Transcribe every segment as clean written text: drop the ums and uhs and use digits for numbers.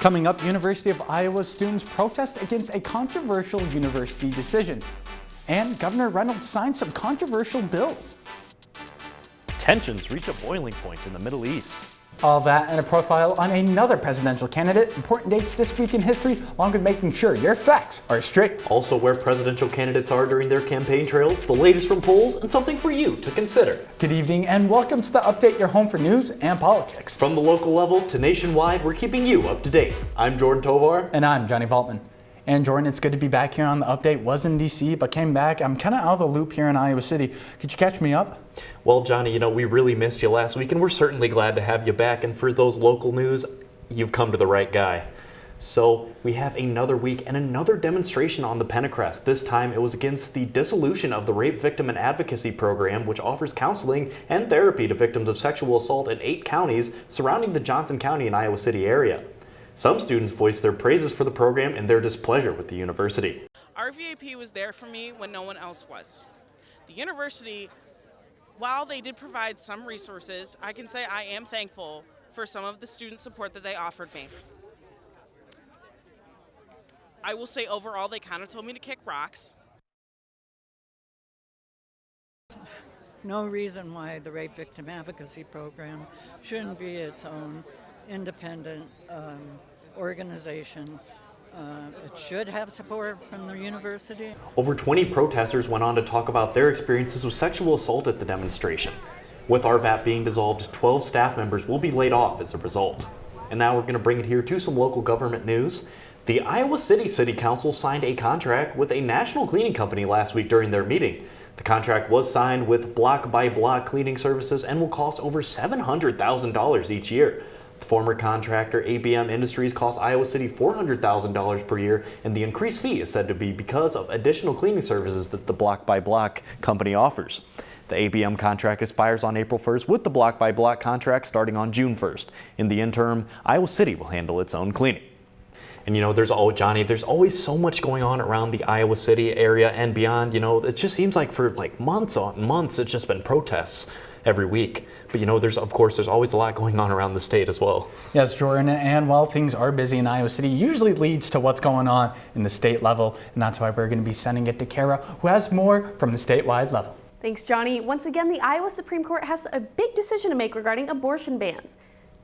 Coming up, University of Iowa students protest against a controversial university decision. And Governor Reynolds signed some controversial bills. Tensions reach a boiling point in the Middle East. All that and a profile on another presidential candidate, important dates this week in history, along with making sure your facts are straight. Also where presidential candidates are during their campaign trails, the latest from polls, and something for you to consider. Good evening and welcome to The Update, your home for news and politics. From the local level to nationwide, we're keeping you up to date. I'm Jordan Tovar. And I'm Johnny Valtman. And Jordan, it's good to be back here on The Update. Was in DC, but came back. I'm kind of out of the loop here in Iowa City. Could you catch me up? Well, Johnny, we really missed you last week, and we're certainly glad to have you back. And for those local news, you've come to the right guy. So we have another week and another demonstration on the Pentecrest. This time it was against the dissolution of the Rape Victim and Advocacy Program, which offers counseling and therapy to victims of sexual assault in 8 counties surrounding the Johnson County and Iowa City area. Some students voiced their praises for the program and their displeasure with the university. RVAP was there for me when no one else was. The university, while they did provide some resources, I can say I am thankful for some of the student support that they offered me. I will say overall they kind of told me to kick rocks. No reason why the Rape Victim Advocacy Program shouldn't be its own independent organization. It should have support from the university. Over 20 protesters went on to talk about their experiences with sexual assault at the demonstration. With RVAP being dissolved, 12 staff members will be laid off as a result. And now we're going to bring it here to some local government news. The Iowa City Council signed a contract with a national cleaning company last week during their meeting. The contract was signed with block-by-block cleaning services and will cost over $700,000 each year. The former contractor ABM Industries cost Iowa City $400,000 per year, and the increased fee is said to be because of additional cleaning services that the block-by-block company offers. The ABM contract expires on April 1st, with the block-by-block contract starting on June 1st. In the interim, Iowa City will handle its own cleaning. And there's always so much going on around the Iowa City area and beyond. It just seems like for months on months, it's just been protests every week. But there's always a lot going on around the state as well. Yes, Jordan, and while things are busy in Iowa City, usually leads to what's going on in the state level, and that's why we're going to be sending it to Cara, who has more from the statewide level. Thanks, Johnny. Once again, the Iowa Supreme Court has a big decision to make regarding abortion bans.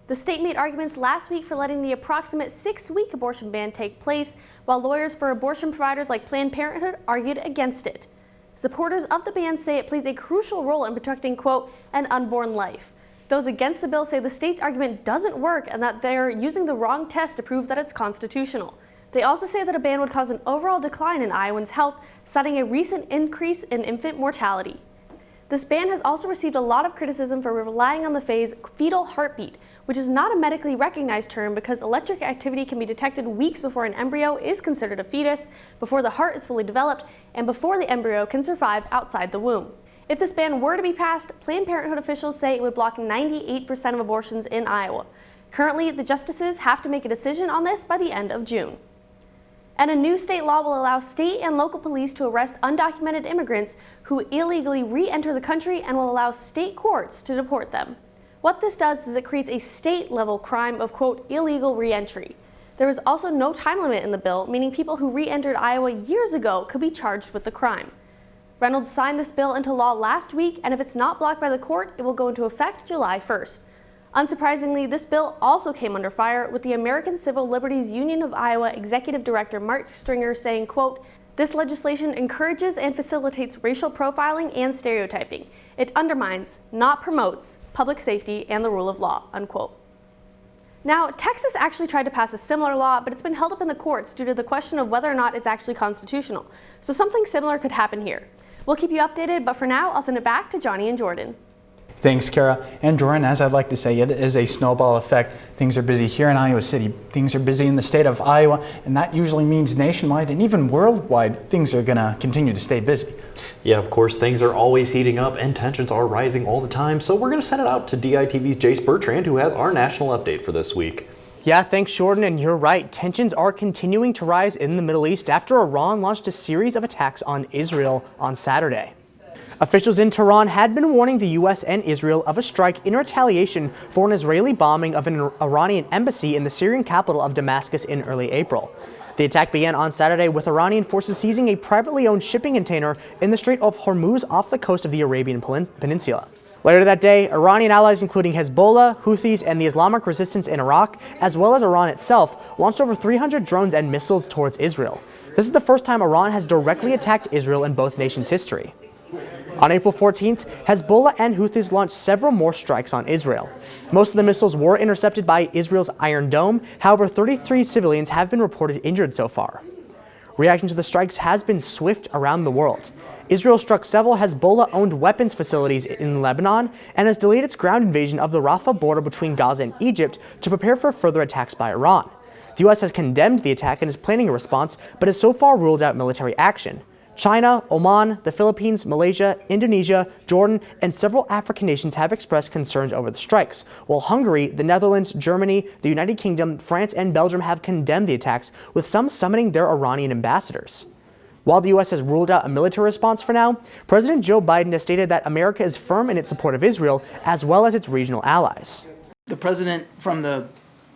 The state made arguments last week for letting the approximate 6-week abortion ban take place, while lawyers for abortion providers like Planned Parenthood argued against it. Supporters of the ban say it plays a crucial role in protecting, quote, an unborn life. Those against the bill say the state's argument doesn't work and that they're using the wrong test to prove that it's constitutional. They also say that a ban would cause an overall decline in Iowans' health, citing a recent increase in infant mortality. This ban has also received a lot of criticism for relying on the phrase fetal heartbeat, which is not a medically recognized term because electric activity can be detected weeks before an embryo is considered a fetus, before the heart is fully developed, and before the embryo can survive outside the womb. If this ban were to be passed, Planned Parenthood officials say it would block 98% of abortions in Iowa. Currently, the justices have to make a decision on this by the end of June. And a new state law will allow state and local police to arrest undocumented immigrants who illegally re-enter the country and will allow state courts to deport them. What this does is it creates a state-level crime of, quote, illegal re-entry. There is also no time limit in the bill, meaning people who re-entered Iowa years ago could be charged with the crime. Reynolds signed this bill into law last week, and if it's not blocked by the court, it will go into effect July 1st. Unsurprisingly, this bill also came under fire, with the American Civil Liberties Union of Iowa Executive Director Mark Stringer saying, quote, this legislation encourages and facilitates racial profiling and stereotyping. It undermines, not promotes, public safety and the rule of law, unquote. Now, Texas actually tried to pass a similar law, but it's been held up in the courts due to the question of whether or not it's actually constitutional. So something similar could happen here. We'll keep you updated, but for now, I'll send it back to Johnny and Jordan. Thanks, Cara. And Jordan, as I'd like to say, it is a snowball effect. Things are busy here in Iowa City. Things are busy in the state of Iowa, and that usually means nationwide and even worldwide, things are going to continue to stay busy. Yeah, of course, things are always heating up and tensions are rising all the time. So we're going to send it out to DITV's Jayce Bertrand, who has our national update for this week. Yeah, thanks, Jordan, and you're right. Tensions are continuing to rise in the Middle East after Iran launched a series of attacks on Israel on Saturday. Officials in Tehran had been warning the U.S. and Israel of a strike in retaliation for an Israeli bombing of an Iranian embassy in the Syrian capital of Damascus in early April. The attack began on Saturday with Iranian forces seizing a privately owned shipping container in the Strait of Hormuz off the coast of the Arabian Peninsula. Later that day, Iranian allies including Hezbollah, Houthis, and the Islamic Resistance in Iraq, as well as Iran itself, launched over 300 drones and missiles towards Israel. This is the first time Iran has directly attacked Israel in both nations' history. On April 14th, Hezbollah and Houthis launched several more strikes on Israel. Most of the missiles were intercepted by Israel's Iron Dome. However, 33 civilians have been reported injured so far. Reaction to the strikes has been swift around the world. Israel struck several Hezbollah-owned weapons facilities in Lebanon and has delayed its ground invasion of the Rafah border between Gaza and Egypt to prepare for further attacks by Iran. The U.S. has condemned the attack and is planning a response, but has so far ruled out military action. China, Oman, the Philippines, Malaysia, Indonesia, Jordan, and several African nations have expressed concerns over the strikes, while Hungary, the Netherlands, Germany, the United Kingdom, France, and Belgium have condemned the attacks, with some summoning their Iranian ambassadors. While the U.S. has ruled out a military response for now, President Joe Biden has stated that America is firm in its support of Israel, as well as its regional allies. The president, from the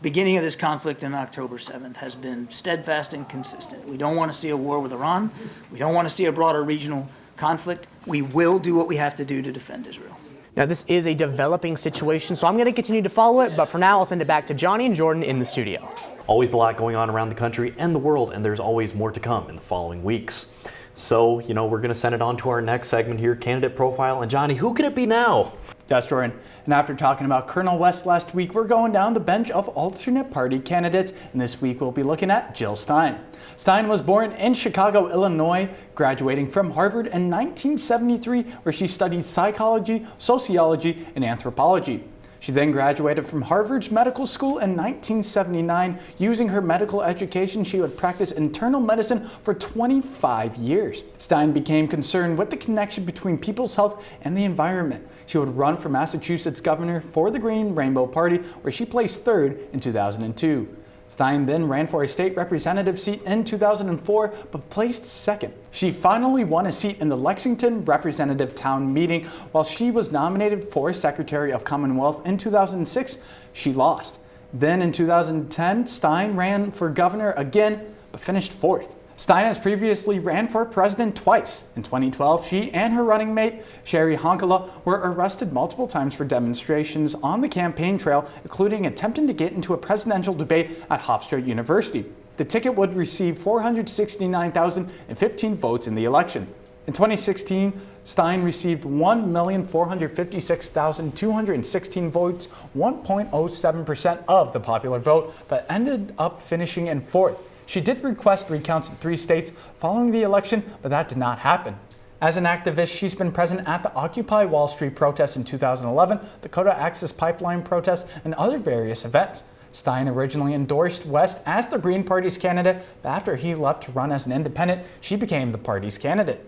beginning of this conflict on October 7th, has been steadfast and consistent. We don't want to see a war with Iran. We don't want to see a broader regional conflict. We will do what we have to do to defend Israel. Now, this is a developing situation, so I'm going to continue to follow it, but for now, I'll send it back to Johnny and Jordan in the studio. Always a lot going on around the country and the world, and there's always more to come in the following weeks. So, we're going to send it on to our next segment here, Candidate Profile. And Johnny, who can it be now? Yes, Jordan. And after talking about Colonel West last week, we're going down the bench of alternate party candidates. And this week we'll be looking at Jill Stein. Stein was born in Chicago, Illinois, graduating from Harvard in 1973, where she studied psychology, sociology, and anthropology. She then graduated from Harvard's medical school in 1979. Using her medical education, she would practice internal medicine for 25 years. Stein became concerned with the connection between people's health and the environment. She would run for Massachusetts governor for the Green Rainbow Party, where she placed third in 2002. Stein then ran for a state representative seat in 2004, but placed second. She finally won a seat in the Lexington Representative Town Meeting. While she was nominated for Secretary of Commonwealth in 2006, she lost. Then in 2010, Stein ran for governor again, but finished fourth. Stein has previously ran for president twice. In 2012, she and her running mate, Sherry Honkala, were arrested multiple times for demonstrations on the campaign trail, including attempting to get into a presidential debate at Hofstra University. The ticket would receive 469,015 votes in the election. In 2016, Stein received 1,456,216 votes, 1.07% of the popular vote, but ended up finishing in fourth. She did request recounts in 3 states following the election, but that did not happen. As an activist, she's been present at the Occupy Wall Street protests in 2011, Dakota Access Pipeline protests, and other various events. Stein originally endorsed West as the Green Party's candidate, but after he left to run as an independent, she became the party's candidate.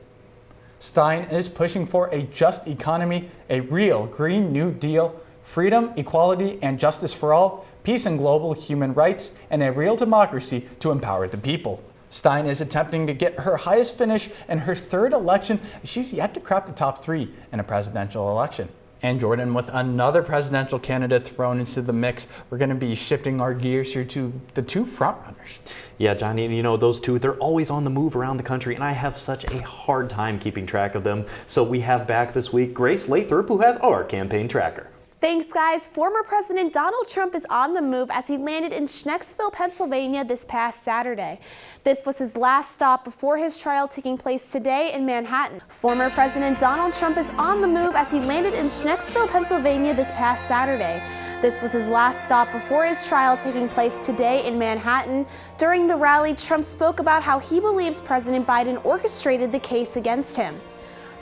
Stein is pushing for a just economy, a real Green New Deal, freedom, equality, and justice for all, peace and global human rights, and a real democracy to empower the people. Stein is attempting to get her highest finish in her third election. She's yet to crack the top 3 in a presidential election. And Jordan, with another presidential candidate thrown into the mix, we're going to be shifting our gears here to the 2 frontrunners. Yeah, Johnny, those 2, they're always on the move around the country, and I have such a hard time keeping track of them. So we have back this week Grace Lathrop, who has our campaign tracker. Thanks, guys. Former President Donald Trump is on the move as he landed in Schnecksville, Pennsylvania this past Saturday. This was his last stop before his trial taking place today in Manhattan. Former President Donald Trump is on the move as he landed in Schnecksville, Pennsylvania this past Saturday. This was his last stop before his trial taking place today in Manhattan. During the rally, Trump spoke about how he believes President Biden orchestrated the case against him.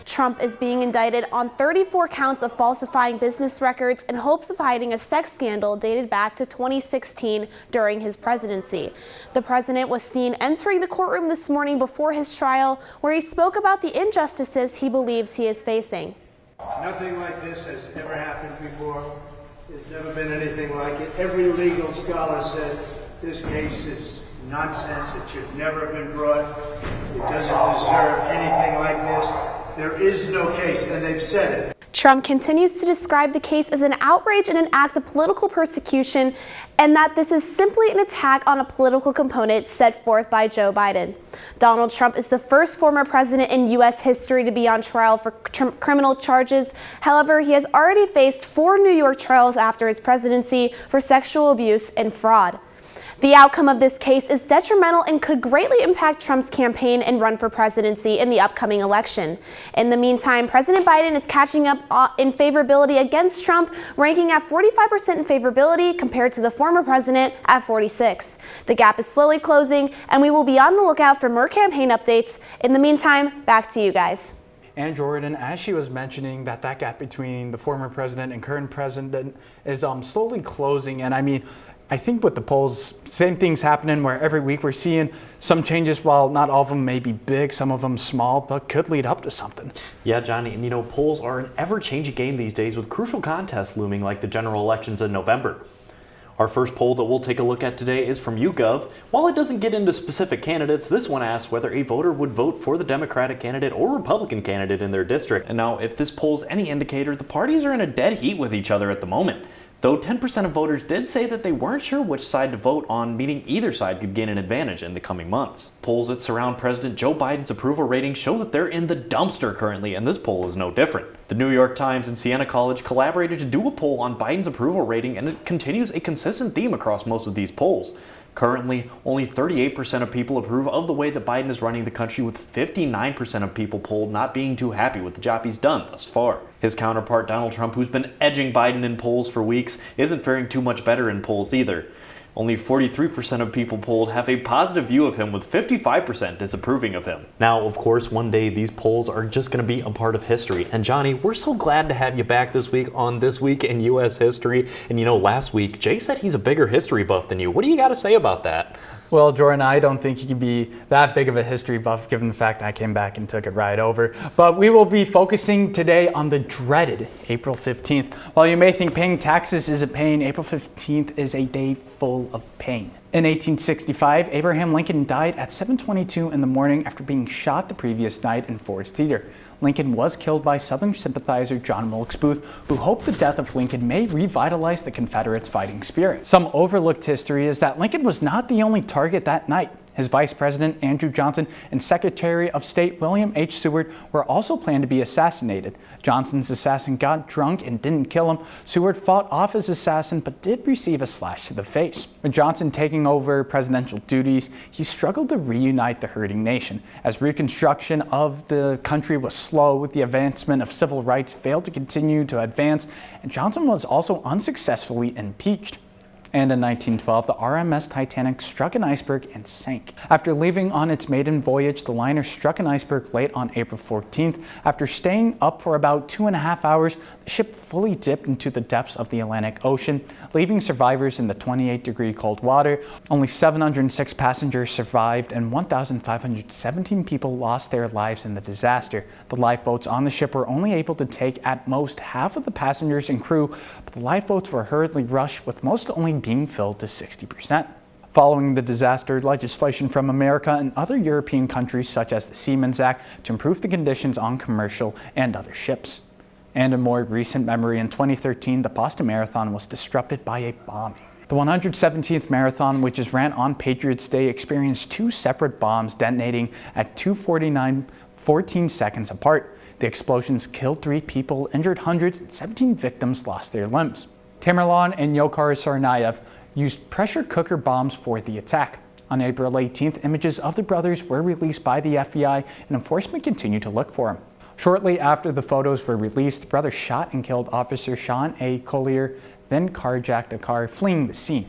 Trump is being indicted on 34 counts of falsifying business records in hopes of hiding a sex scandal dated back to 2016 during his presidency. The president was seen entering the courtroom this morning before his trial, where he spoke about the injustices he believes he is facing. Nothing like this has ever happened before. There's never been anything like it. Every legal scholar said this case is nonsense. It should never have been brought. It doesn't deserve anything like this. There is no case, and they've said it. Trump continues to describe the case as an outrage and an act of political persecution, and that this is simply an attack on a political component set forth by Joe Biden. Donald Trump is the first former president in U.S. history to be on trial for criminal charges. However, he has already faced 4 New York trials after his presidency for sexual abuse and fraud. The outcome of this case is detrimental and could greatly impact Trump's campaign and run for presidency in the upcoming election. In the meantime, President Biden is catching up in favorability against Trump, ranking at 45% in favorability compared to the former president at 46%. The gap is slowly closing, and we will be on the lookout for more campaign updates. In the meantime, back to you guys. And Jordan, as she was mentioning, that gap between the former president and current president is slowly closing. And I mean, I think with the polls, same thing's happening where every week we're seeing some changes. While not all of them may be big, some of them small, but could lead up to something. Yeah, Johnny, and polls are an ever-changing game these days with crucial contests looming like the general elections in November. Our first poll that we'll take a look at today is from YouGov. While it doesn't get into specific candidates, this one asks whether a voter would vote for the Democratic candidate or Republican candidate in their district. And now, if this poll's any indicator, the parties are in a dead heat with each other at the moment. Though 10% of voters did say that they weren't sure which side to vote on, meaning either side could gain an advantage in the coming months. Polls that surround President Joe Biden's approval ratings show that they're in the dumpster currently, and this poll is no different. The New York Times and Siena College collaborated to do a poll on Biden's approval rating, and it continues a consistent theme across most of these polls. Currently, only 38% of people approve of the way that Biden is running the country, with 59% of people polled not being too happy with the job he's done thus far. His counterpart, Donald Trump, who's been edging Biden in polls for weeks, isn't faring too much better in polls either. Only 43% of people polled have a positive view of him, with 55% disapproving of him. Now, of course, one day these polls are just going to be a part of history. And Johnny, we're so glad to have you back this week on This Week in U.S. History. And last week, Jay said he's a bigger history buff than you. What do you got to say about that? Well, Jordan, I don't think he can be that big of a history buff given the fact I came back and took it right over. But we will be focusing today on the dreaded April 15th. While you may think paying taxes is a pain, April 15th is a day full of pain. In 1865, Abraham Lincoln died at 7:22 in the morning after being shot the previous night in Ford's Theater. Lincoln was killed by Southern sympathizer John Wilkes Booth, who hoped the death of Lincoln may revitalize the Confederates' fighting spirit. Some overlooked history is that Lincoln was not the only target that night. His Vice President, Andrew Johnson, and Secretary of State, William H. Seward, were also planned to be assassinated. Johnson's assassin got drunk and didn't kill him. Seward fought off his assassin, but did receive a slash to the face. With Johnson taking over presidential duties, he struggled to reunite the hurting nation. As reconstruction of the country was slow, with the advancement of civil rights failed to continue to advance, and Johnson was also unsuccessfully impeached. And in 1912, the RMS Titanic struck an iceberg and sank. After leaving on its maiden voyage, the liner struck an iceberg late on April 14th. After staying up for about 2.5 hours, the ship fully dipped into the depths of the Atlantic Ocean, leaving survivors in the 28-degree cold water. Only 706 passengers survived, and 1,517 people lost their lives in the disaster. The lifeboats on the ship were only able to take at most half of the passengers and crew, but the lifeboats were hurriedly rushed, with most only being filled to 60%. Following the disaster, legislation from America and other European countries, such as the Seamen's Act, to improve the conditions on commercial and other ships. And in more recent memory, in 2013, the Boston Marathon was disrupted by a bombing. The 117th marathon, which is ran on Patriots Day, experienced 2 separate bombs detonating at 2:49, 14 seconds apart. The explosions killed 3 people, injured hundreds, and 17 victims lost their limbs. Tamerlan and Yochar Tsarnaev used pressure cooker bombs for the attack. On April 18th, images of the brothers were released by the FBI, and enforcement continued to look for them. Shortly after the photos were released, the brothers shot and killed Officer Sean A. Collier, then carjacked a car, fleeing the scene.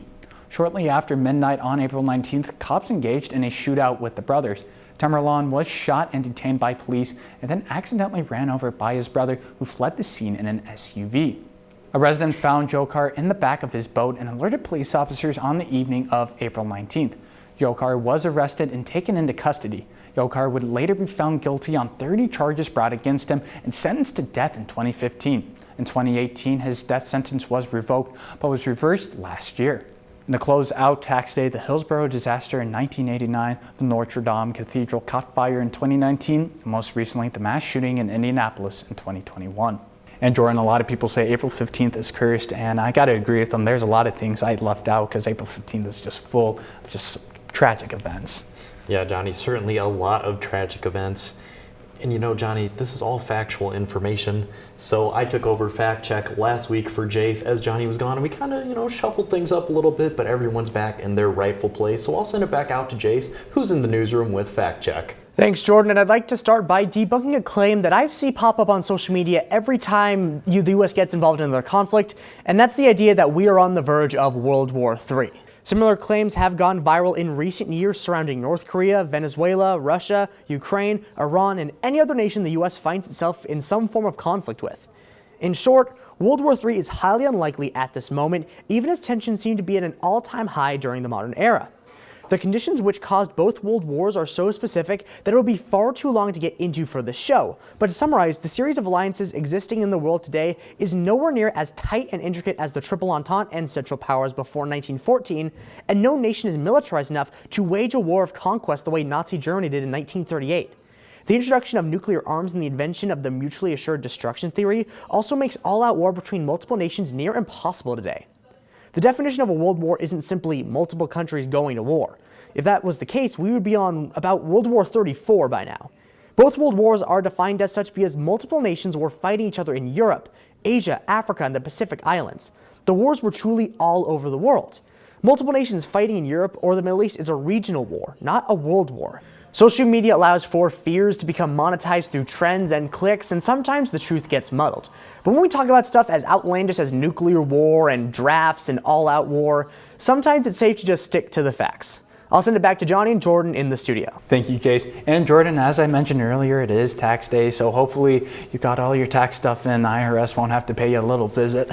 Shortly after midnight on April 19th, cops engaged in a shootout with the brothers. Tamerlan was shot and detained by police, and then accidentally ran over by his brother, who fled the scene in an SUV. A resident found Yochar in the back of his boat and alerted police officers on the evening of April 19th. Yochar was arrested and taken into custody. Yochar would later be found guilty on 30 charges brought against him and sentenced to death in 2015. In 2018, his death sentence was revoked, but was reversed last year. And to close out tax day, the Hillsborough disaster in 1989, the Notre Dame Cathedral caught fire in 2019, and most recently the mass shooting in Indianapolis in 2021. And Jordan, a lot of people say April 15th is cursed, and I got to agree with them. There's a lot of things I left out because April 15th is just full of just tragic events. Yeah, Johnny, certainly a lot of tragic events. And you know, Johnny, this is all factual information. So I took over fact check last week for Jayce as Johnny was gone, and we kind of, shuffled things up a little bit, but everyone's back in their rightful place. So I'll send it back out to Jayce, who's in the newsroom with fact check. Thanks, Jordan, and I'd like to start by debunking a claim that I see pop up on social media every time the U.S. gets involved in another conflict, and that's the idea that we are on the verge of World War III. Similar claims have gone viral in recent years surrounding North Korea, Venezuela, Russia, Ukraine, Iran, and any other nation the U.S. finds itself in some form of conflict with. In short, World War III is highly unlikely at this moment, even as tensions seem to be at an all-time high during the modern era. The conditions which caused both world wars are so specific that it would be far too long to get into for this show. But to summarize, the series of alliances existing in the world today is nowhere near as tight and intricate as the Triple Entente and Central Powers before 1914, and no nation is militarized enough to wage a war of conquest the way Nazi Germany did in 1938. The introduction of nuclear arms and the invention of the mutually assured destruction theory also makes all-out war between multiple nations near impossible today. The definition of a world war isn't simply multiple countries going to war. If that was the case, we would be on about World War 34 by now. Both world wars are defined as such because multiple nations were fighting each other in Europe, Asia, Africa, and the Pacific Islands. The wars were truly all over the world. Multiple nations fighting in Europe or the Middle East is a regional war, not a world war. Social media allows for fears to become monetized through trends and clicks, and sometimes the truth gets muddled. But when we talk about stuff as outlandish as nuclear war and drafts and all-out war, sometimes it's safe to just stick to the facts. I'll send it back to Johnny and Jordan in the studio. Thank you, Jayce. And Jordan, as I mentioned earlier, it is tax day, so hopefully you got all your tax stuff in. IRS won't have to pay you a little visit.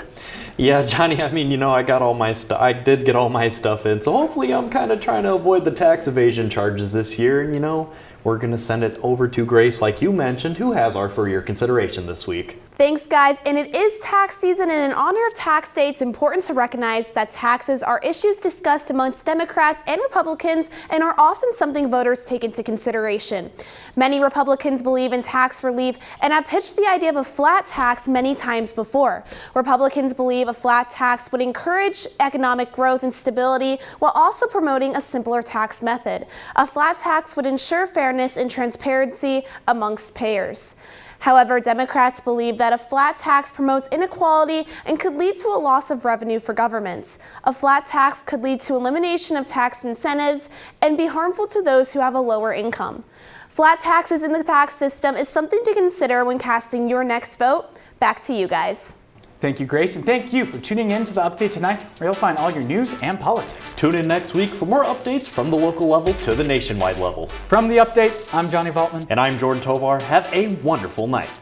Yeah, Johnny, I got all my stuff. I did get all my stuff in, so hopefully I'm kind of trying to avoid the tax evasion charges this year. And we're going to send it over to Grace, like you mentioned, who has our for your consideration this week. Thanks, guys. And it is tax season, and in honor of tax day, it's important to recognize that taxes are issues discussed amongst Democrats and Republicans and are often something voters take into consideration. Many Republicans believe in tax relief and have pitched the idea of a flat tax many times before. Republicans believe a flat tax would encourage economic growth and stability while also promoting a simpler tax method. A flat tax would ensure fairness and transparency amongst payers. However, Democrats believe that a flat tax promotes inequality and could lead to a loss of revenue for governments. A flat tax could lead to elimination of tax incentives and be harmful to those who have a lower income. Flat taxes in the tax system is something to consider when casting your next vote. Back to you guys. Thank you, Grace, and thank you for tuning in to the update tonight, where you'll find all your news and politics. Tune in next week for more updates from the local level to the nationwide level. From the update, I'm Johnny Valtman. And I'm Jordan Tovar. Have a wonderful night.